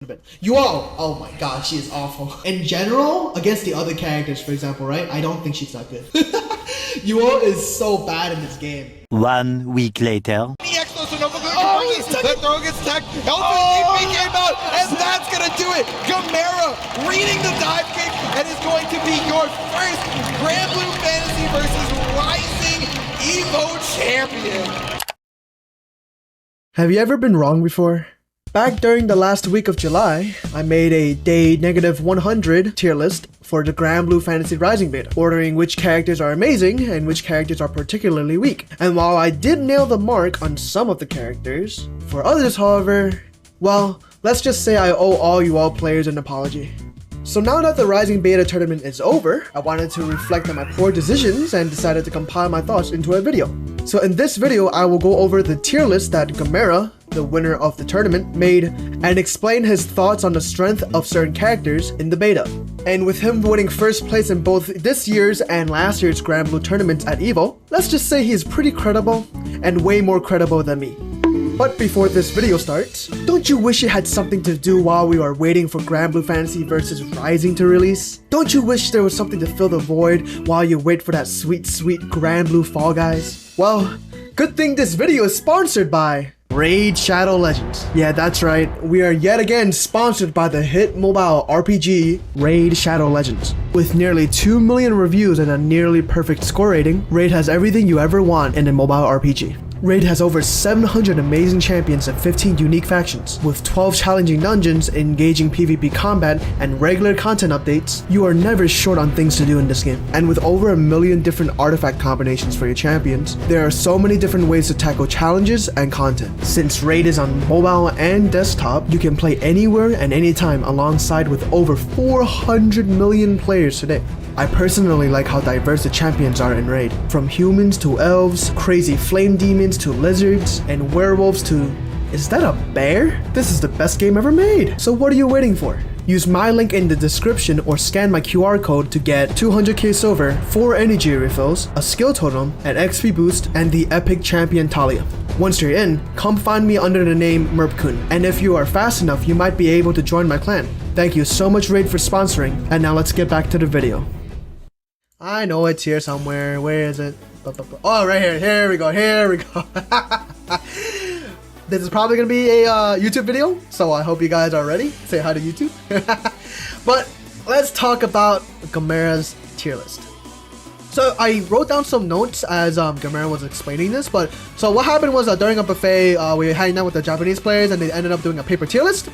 Yuel! Oh my god, she is awful. In general, against the other characters, for example, right? I don't think she's that good. Yuel is so bad in this game. 1 week later. The throw gets tech. LTP came out, and that's gonna do it. Gamera reading the dive kick, and is going to be your first Granblue Fantasy versus Rising Evo champion. Have you ever been wrong before? Back during the last week of July, I made a day -100 tier list for the Granblue Fantasy Rising Beta, ordering which characters are amazing and which characters are particularly weak. And while I did nail the mark on some of the characters, for others however, well, let's just say I owe all you all players an apology. So now that the Rising Beta tournament is over, I wanted to reflect on my poor decisions and decided to compile my thoughts into a video. So in this video, I will go over the tier list that Gamera, the winner of the tournament, made and explain his thoughts on the strength of certain characters in the beta. And with him winning first place in both this year's and last year's Granblue tournaments at EVO, let's just say he's pretty credible and way more credible than me. But before this video starts, don't you wish it had something to do while we are waiting for Granblue Fantasy vs Rising to release? Don't you wish there was something to fill the void while you wait for that sweet, sweet Granblue Fall Guys? Well, good thing this video is sponsored by Raid Shadow Legends. Yeah, that's right. We are yet again sponsored by the hit mobile RPG Raid Shadow Legends. With nearly 2 million reviews and a nearly perfect score rating, Raid has everything you ever want in a mobile RPG. Raid has over 700 amazing champions and 15 unique factions. With 12 challenging dungeons, engaging PvP combat, and regular content updates, you are never short on things to do in this game. And with over 1 million different artifact combinations for your champions, there are so many different ways to tackle challenges and content. Since Raid is on mobile and desktop, you can play anywhere and anytime alongside with over 400 million players today. I personally like how diverse the champions are in Raid. From humans to elves, crazy flame demons to lizards, and werewolves to... Is that a bear? This is the best game ever made! So what are you waiting for? Use my link in the description or scan my QR code to get 200k silver, 4 energy refills, a skill totem, an XP boost, and the epic champion Talia. Once you're in, come find me under the name Merpkun, and if you are fast enough, you might be able to join my clan. Thank you so much Raid for sponsoring, and now let's get back to the video. I know it's here somewhere. Where is it? Oh, right here. Here we go. Here we go. This is probably going to be a YouTube video, so I hope you guys are ready. Say hi to YouTube. But let's talk about Gamera's tier list. So I wrote down some notes as Gamera was explaining this, but so what happened was during a buffet, we were hanging out with the Japanese players and they ended up doing a paper tier list.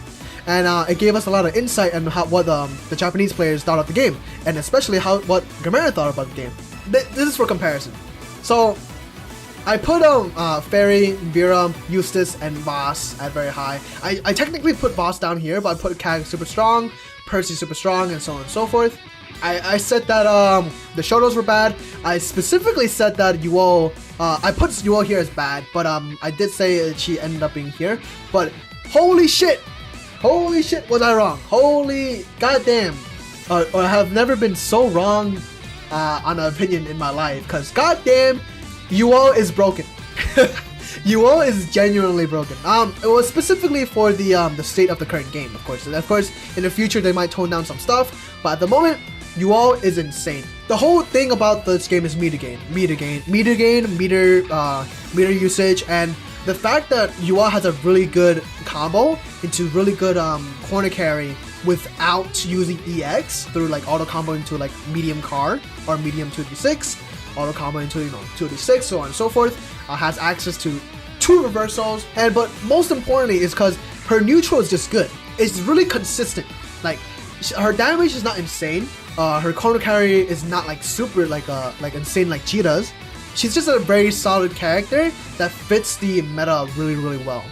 And it gave us a lot of insight on what the Japanese players thought of the game, and especially what Gamera thought about the game. This is for comparison. So I put Fairy, Vira, Eustace, and Boss at very high. I technically put Boss down here, but I put Kag super strong, Percy super strong, and so on and so forth. I said that the Shotos were bad. I specifically said that Yuel, I put Yuel here as bad, but I did say she ended up being here. But holy shit! Holy shit, was I wrong? Holy goddamn. I have never been so wrong on an opinion in my life, because goddamn, Yuel is broken. Yuel is genuinely broken. It was specifically for the state of the current game, of course. And of course, in the future, they might tone down some stuff, but at the moment, Yuel is insane. The whole thing about this game is meter gain, meter usage, and the fact that Yuel has a really good combo into really good corner carry without using EX through like auto combo into like medium car or medium 2d6, auto combo into 2d6, so on and so forth, has access to 2 reversals, but most importantly is because her neutral is just good. It's really consistent. Like her damage is not insane. Her corner carry is not like super like insane like she does. She's just a very solid character that fits the meta really, really well.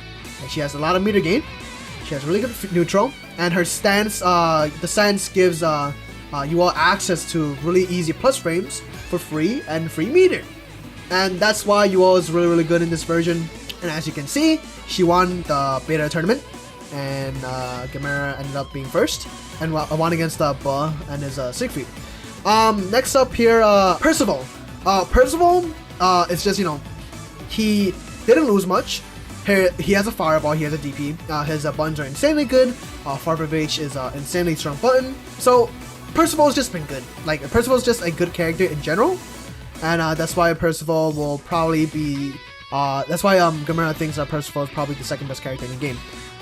Like she has a lot of meter gain, she has really good neutral, and her stance, the stance gives you all access to really easy plus frames for free and free meter. And that's why Yuel is really, really good in this version. And as you can see, she won the beta tournament, and Gamera ended up being first, and won against Ba and his Siegfried. Next up here, Percival. Percival, it's just, he didn't lose much. Here, he has a fireball, he has a DP. His buttons are insanely good. Far of H is an insanely strong button. So Percival's just been good. Like, Percival's just a good character in general. And that's why Percival will probably be... that's why Gamera thinks that Percival is probably the second best character in the game.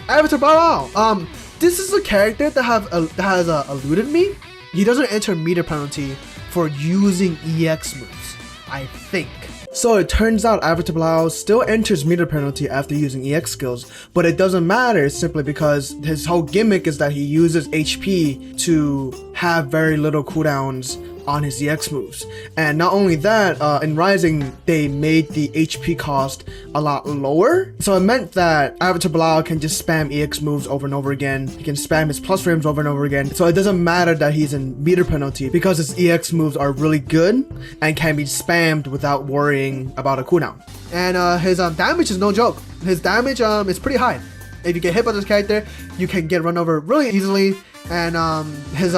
Avatar Barao! This is a character that has eluded me. He doesn't enter meter penalty for using EX moves, I think. So it turns out Avatar Barao still enters meter penalty after using EX skills, but it doesn't matter simply because his whole gimmick is that he uses HP to have very little cooldowns on his EX moves. And not only that, in Rising, they made the HP cost a lot lower. So it meant that Avatar Barao can just spam EX moves over and over again. He can spam his plus frames over and over again. So it doesn't matter that he's in meter penalty because his EX moves are really good and can be spammed without worrying about a cooldown. And his damage is no joke. His damage is pretty high. If you get hit by this character, you can get run over really easily. And his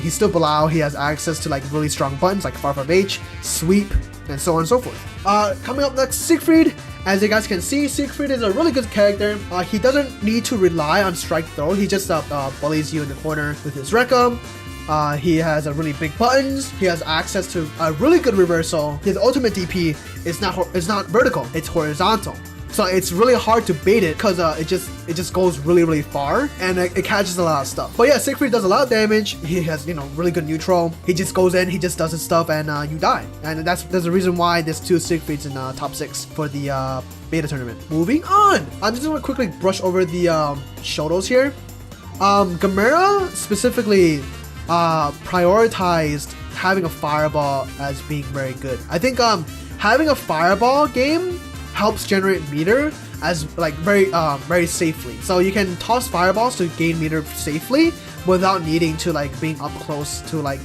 he's still Bilal. He has access to like really strong buttons like Far H, Sweep, and so on and so forth. Coming up next, Siegfried. As you guys can see, Siegfried is a really good character. He doesn't need to rely on strike throw. He just bullies you in the corner with his Rekka. He has a really big buttons. He has access to a really good reversal. His ultimate DP is not vertical. It's horizontal. So it's really hard to bait it because it just goes really far and it catches a lot of stuff. But yeah, Siegfried does a lot of damage. He has really good neutral. He just goes in, he just does his stuff, and you die. And there's a reason why there's 2 Siegfrieds in top 6 for the beta tournament. Moving on, I'm just gonna quickly brush over the Shotos here. Gamera specifically prioritized having a fireball as being very good. I think having a fireball game helps generate meter as like very safely. So you can toss fireballs to gain meter safely without needing to like being up close to like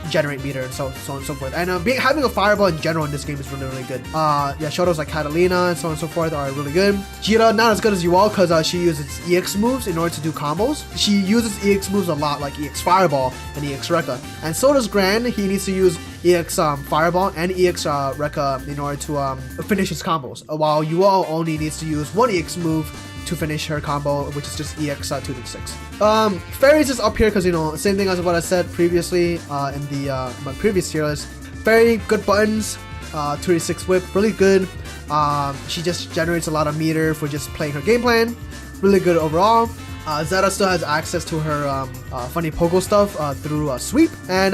generate meter and so on and so forth. And having a fireball in general in this game is really good. Yeah, Shotos like Catalina and so on and so forth are really good. Jira not as good as Yuel because she uses EX moves in order to do combos. She uses EX moves a lot like EX Fireball and EX Rekka. And so does Gran. He needs to use EX Fireball and EX Rekka in order to finish his combos, while Yuel only needs to use one EX move to finish her combo, which is just EX 2-6. Fairies is up here because same thing as what I said previously in the my previous tier list. Very good buttons, 2-6 whip, really good. She just generates a lot of meter for just playing her game plan. Really good overall. Zeta still has access to her funny pogo stuff through Sweep. And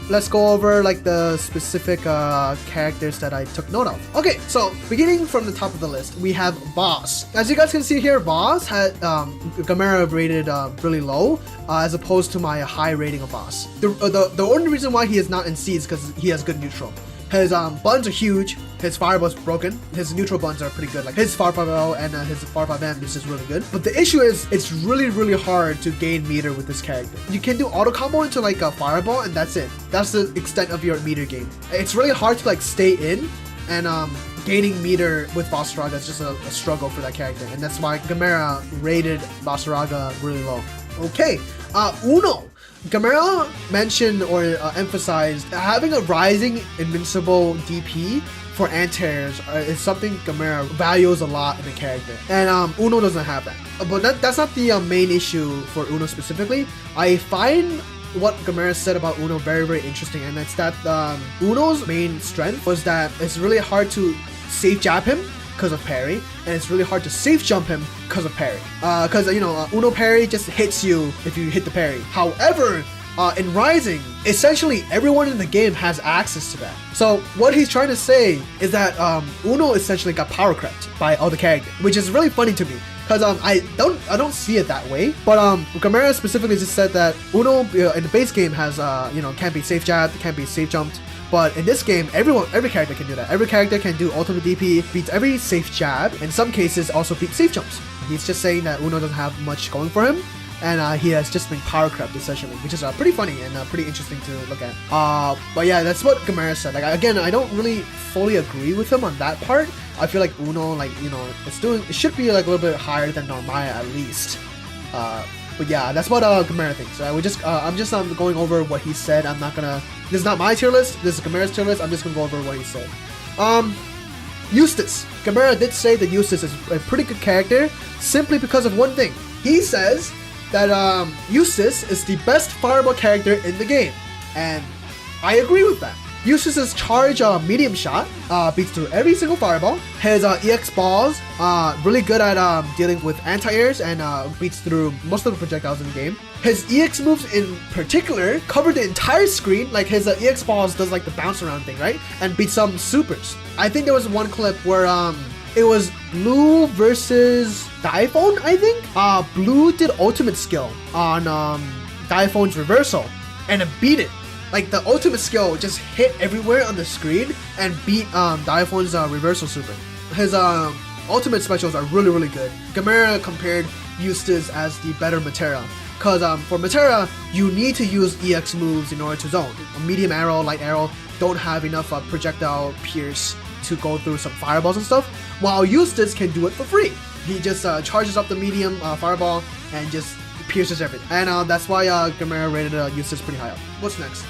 let's go over like the specific characters that I took note of. Okay, so beginning from the top of the list, we have Boss. As you guys can see here, Boss had Gamera rated really low as opposed to my high rating of Boss. The only reason why he is not in C is because he has good neutral. His buttons are huge, his fireball is broken, his neutral buttons are pretty good, like his Far 5L and his Far 5M is just really good. But the issue is, it's really hard to gain meter with this character. You can do auto combo into like a fireball and that's it. That's the extent of your meter gain. It's really hard to like stay in, and gaining meter with Basaraga is just a struggle for that character. And that's why Gamera rated Basaraga really low. Okay, Uno. Gamera mentioned or emphasized having a rising invincible DP for anti-airs is something Gamera values a lot in the character, and Uno doesn't have that. But that's not the main issue for Uno specifically. I find what Gamera said about Uno very interesting, and it's that Uno's main strength was that it's really hard to safe jab him because of parry, and it's really hard to safe jump him because of parry. Because Uno parry just hits you if you hit the parry. However, in Rising, essentially everyone in the game has access to that. So what he's trying to say is that Uno essentially got power crept by all the characters, which is really funny to me. Because I don't see it that way, but Gamera specifically just said that Uno in the base game has can't be safe jabbed, can't be safe jumped. But in this game, every character can do that. Every character can do ultimate DP, beats every safe jab, in some cases also beat safe jumps. He's just saying that Uno doesn't have much going for him, and he has just been power crept essentially, which is pretty funny and pretty interesting to look at. But yeah, that's what Gamera said. Like again, I don't really fully agree with him on that part. I feel like Uno, it should be like a little bit higher than Normaya at least. But yeah, that's what Gamera thinks. I'm just going over what he said. I'm not gonna. This is not my tier list. This is Gamera's tier list. I'm just gonna go over what he said. Eustace. Gamera did say that Eustace is a pretty good character simply because of one thing. He says that Eustace is the best fireball character in the game, and I agree with that. Eustace's charge medium shot beats through every single fireball. His EX balls really good at dealing with anti-airs and beats through most of the projectiles in the game. His EX moves in particular cover the entire screen. Like his EX balls does like the bounce around thing, right? And beats some supers. I think there was one clip where it was Blue versus Diphone, I think. Blue did ultimate skill on Diphone's reversal and it beat it. Like the ultimate skill just hit everywhere on the screen and beat Diphone's reversal super. His ultimate specials are really, really good. Gamera compared Eustace as the better Matera. Cause for Matera, you need to use EX moves in order to zone. A medium arrow, light arrow don't have enough projectile pierce to go through some fireballs and stuff, while Eustace can do it for free. He just charges up the medium fireball and just pierces everything. And that's why Gamera rated Eustace pretty high up. What's next?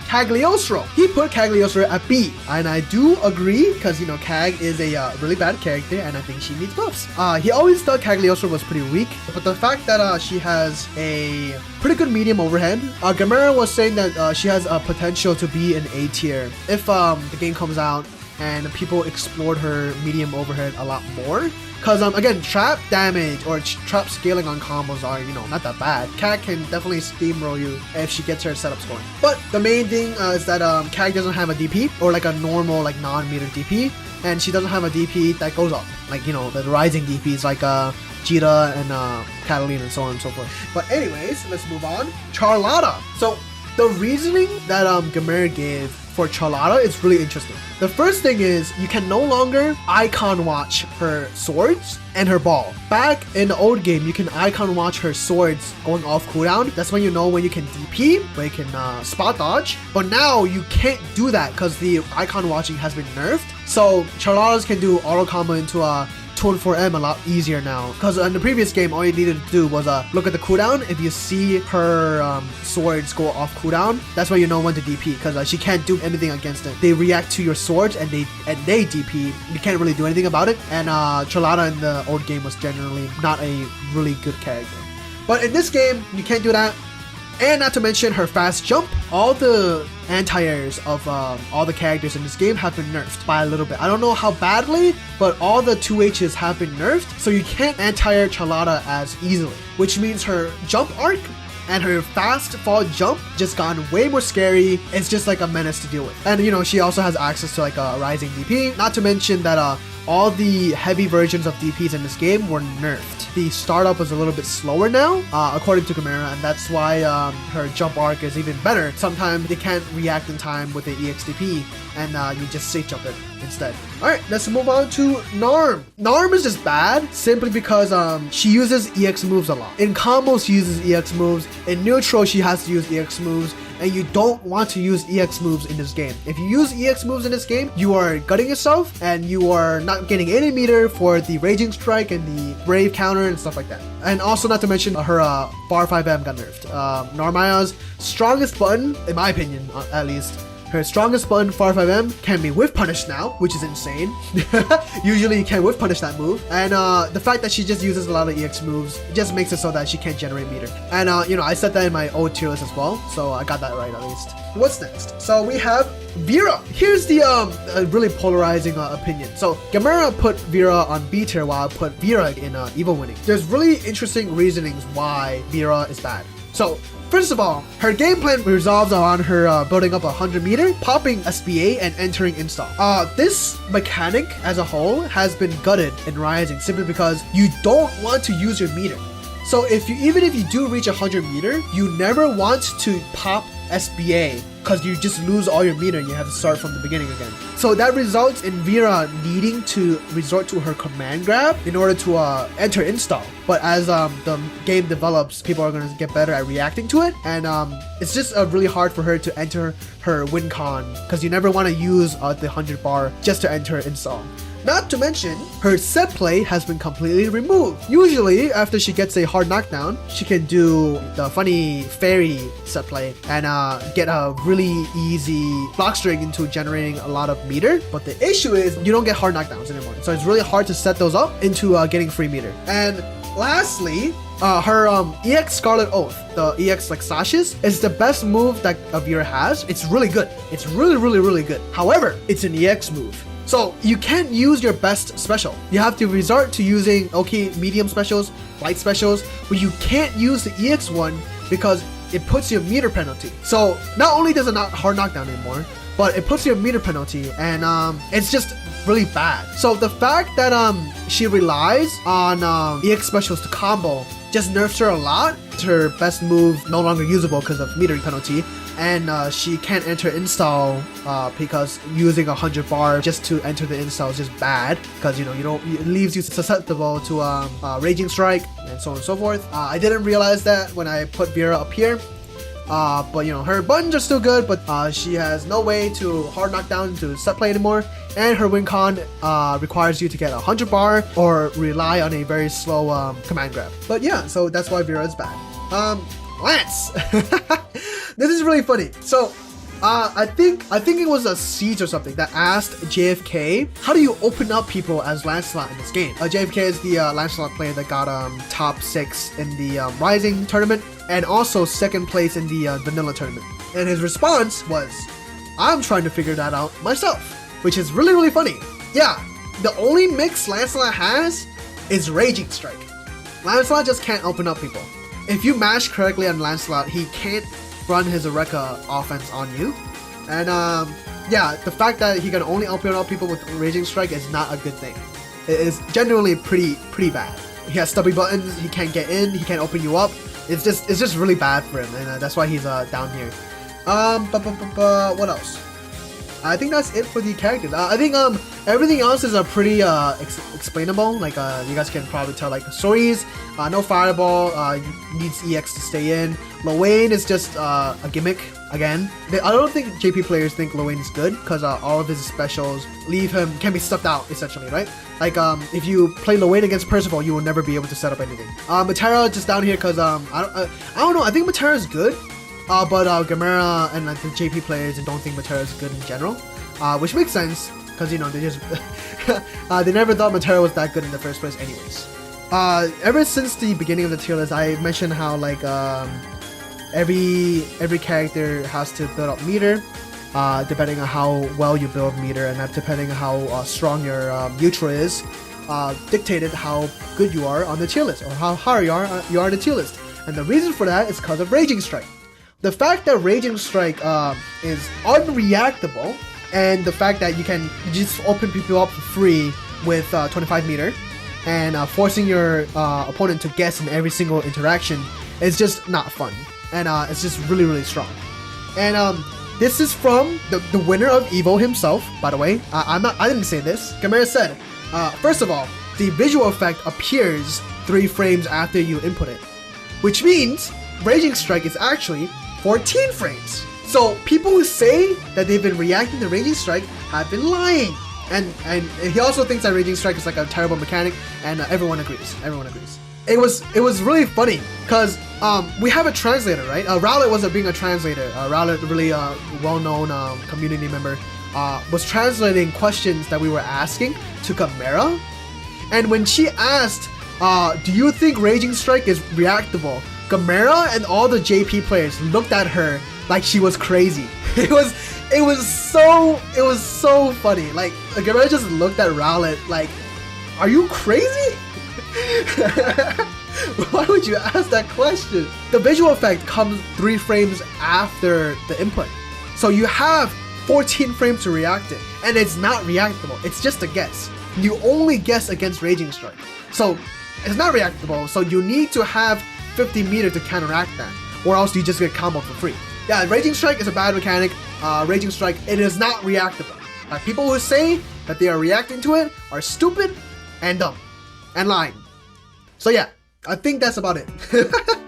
Cagliostro. He put Cagliostro at B. And I do agree, because, you know, Cag is a really bad character, and I think she needs buffs. He always thought Cagliostro was pretty weak, but the fact that she has a pretty good medium overhead, Gamera was saying that she has a potential to be an A tier if the game comes out and people explored her medium overhead a lot more. Cause again, trap damage or trap scaling on combos are, you know, not that bad. Cag can definitely steamroll you if she gets her setups going. But the main thing is that Cag doesn't have a DP or like a normal like non-meter DP, and she doesn't have a DP that goes up, like, you know, the rising DPs like Jita and Catalina and so on and so forth. But anyways, let's move on. Charlotta. So the reasoning that Gamera gave for Charlotta is really interesting. The first thing is you can no longer icon watch her swords and her ball. Back in the old game, you can icon watch her swords going off cooldown. That's when you know when you can DP, when you can spot dodge. But now you can't do that because the icon watching has been nerfed. So Charlottas can do auto combo into a 2-4M a lot easier now, because in the previous game all you needed to do was look at the cooldown. If you see her swords go off cooldown, that's why you know when to DP, because she can't do anything against it. They react to your swords and they DP. You can't really do anything about it. And Charlotta in the old game was generally not a really good character, but in this game you can't do that. And not to mention her fast jump. All the anti-airs of all the characters in this game have been nerfed by a little bit. I don't know how badly, but all the 2Hs have been nerfed, so you can't anti-air Charlotta as easily, which means her jump arc and her fast fall jump just gotten way more scary. It's just like a menace to deal with. And you know, she also has access to like a rising DP. Not to mention that all the heavy versions of DPs in this game were nerfed. The startup is a little bit slower now, according to Gamera, and that's why her jump arc is even better. Sometimes they can't react in time with the EXDP, and you just safe jump it instead. Alright, let's move on to Narm. Narm is just bad simply because she uses EX moves a lot. In combos she uses EX moves, in neutral she has to use EX moves, and you don't want to use EX moves in this game. If you use EX moves in this game, you are gutting yourself and you are not getting any meter for the Raging Strike and the Brave counter and stuff like that. And also not to mention her bar 5M got nerfed. Narmaya's strongest button, in my opinion at least, her strongest button, Far 5M, can be whiff punished now, which is insane. Usually you can't whiff punish that move. And the fact that she just uses a lot of EX moves just makes it so that she can't generate meter. And you know, I said that in my old tier list as well, so I got that right at least. What's next? So we have Vira. Here's the really polarizing opinion. So Gamera put Vira on B tier while I put Vira in Evo winning. There's really interesting reasonings why Vira is bad. So first of all, her game plan resolves around her building up 100 meter, popping SBA, and entering install. This mechanic as a whole has been gutted in Rising simply because you don't want to use your meter. So even if you do reach 100 meter, you never want to pop SBA because you just lose all your meter and you have to start from the beginning again. So that results in Vira needing to resort to her command grab in order to enter install. But as the game develops, people are going to get better at reacting to it, and it's just really hard for her to enter her win con because you never want to use the 100 bar just to enter install. Not to mention, her set play has been completely removed. Usually, after she gets a hard knockdown, she can do the funny fairy set play and get a really easy block string into generating a lot of meter. But the issue is you don't get hard knockdowns anymore. So it's really hard to set those up into getting free meter. And lastly, her EX Scarlet Oath, the EX like slashes, is the best move that a vira has. It's really good. It's really good. However, it's an EX move. So you can't use your best special. You have to resort to using medium specials, light specials, but you can't use the EX one because it puts you a meter penalty. So not only does it not hard knockdown anymore, but it puts you a meter penalty, and it's just really bad. So the fact that she relies on EX specials to combo just nerfs her a lot. Her best move no longer usable because of metering penalty, and she can't enter install because using 100 bar just to enter the install is just bad, because it leaves you susceptible to Raging Strike and so on and so forth. I didn't realize that when I put Vira up here. But her buttons are still good, but she has no way to hard knock down to set play anymore, and her win con requires you to get 100 bar or rely on a very slow command grab. But yeah, so that's why Vira is bad. Lance! This is really funny. So I think it was a Siege or something that asked JFK, how do you open up people as Lancelot in this game? JFK is the Lancelot player that got top 6 in the Rising tournament, and also 2nd place in the Vanilla tournament. And his response was, I'm trying to figure that out myself, which is really funny. Yeah, the only mix Lancelot has is Raging Strike. Lancelot just can't open up people. If you mash correctly on Lancelot, he can't run his Eureka offense on you. And yeah, the fact that he can only open up people with Raging Strike is not a good thing. It is genuinely pretty bad. He has stubby buttons, he can't get in, he can't open you up. It's just really bad for him, and that's why he's down here. What else? I think that's it for the characters. I think everything else is pretty explainable. Like you guys can probably tell, like the stories. No fireball. Needs EX to stay in. Lowain is just a gimmick again. I don't think JP players think Lowain is good because all of his specials can be stuffed out essentially, right? Like if you play Lowain against Percival, you will never be able to set up anything. Matera just down here because I don't know. I think Matera is good. But Gamera and the JP players don't think Matera is good in general, which makes sense because they just they never thought Matera was that good in the first place anyways. Ever since the beginning of the tier list, I mentioned how like every character has to build up meter, depending on how well you build meter, and that depending on how strong your neutral is, dictated how good you are on the tier list or how hard you are on the tier list. And the reason for that is because of Raging Strike. The fact that Raging Strike is unreactable, and the fact that you just open people up for free with 25 meter, and forcing your opponent to guess in every single interaction is just not fun, and it's just really strong. And this is from the winner of Evo himself, by the way. I didn't say this. Gamera said, first of all, the visual effect appears 3 frames after you input it, which means Raging Strike is actually 14 frames. So people who say that they've been reacting to Raging Strike have been lying. And he also thinks that Raging Strike is like a terrible mechanic, and everyone agrees. It was really funny because we have a translator, right? Rowlet was being a translator. Rowlet, really well-known community member, was translating questions that we were asking to Gamera. And when she asked, do you think Raging Strike is reactable? Gamera and all the JP players looked at her like she was crazy. It was so funny. Like Gamera just looked at Rowlet like, are you crazy? Why would you ask that question? The visual effect comes 3 frames after the input. So you have 14 frames to react it, and it's not reactable. It's just a guess. You only guess against Raging Strike. So it's not reactable, so you need to have 50 meter to counteract that, or else you just get combo for free. Yeah, Raging Strike is a bad mechanic. Raging Strike, it is not reactable. People who say that they are reacting to it are stupid and dumb and lying. So yeah, I think that's about it.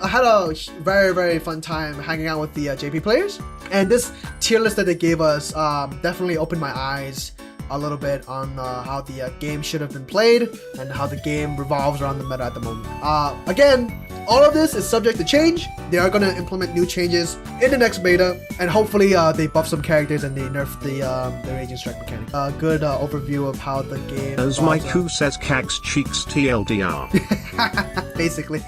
I had a very fun time hanging out with the JP players, and this tier list that they gave us definitely opened my eyes a little bit on how the game should have been played and how the game revolves around the meta at the moment. Again, all of this is subject to change. They are going to implement new changes in the next beta, and hopefully they buff some characters and they nerf the raging strike mechanic. Good overview of how the game. As Maiku says, Cax cheeks TLDR. Basically.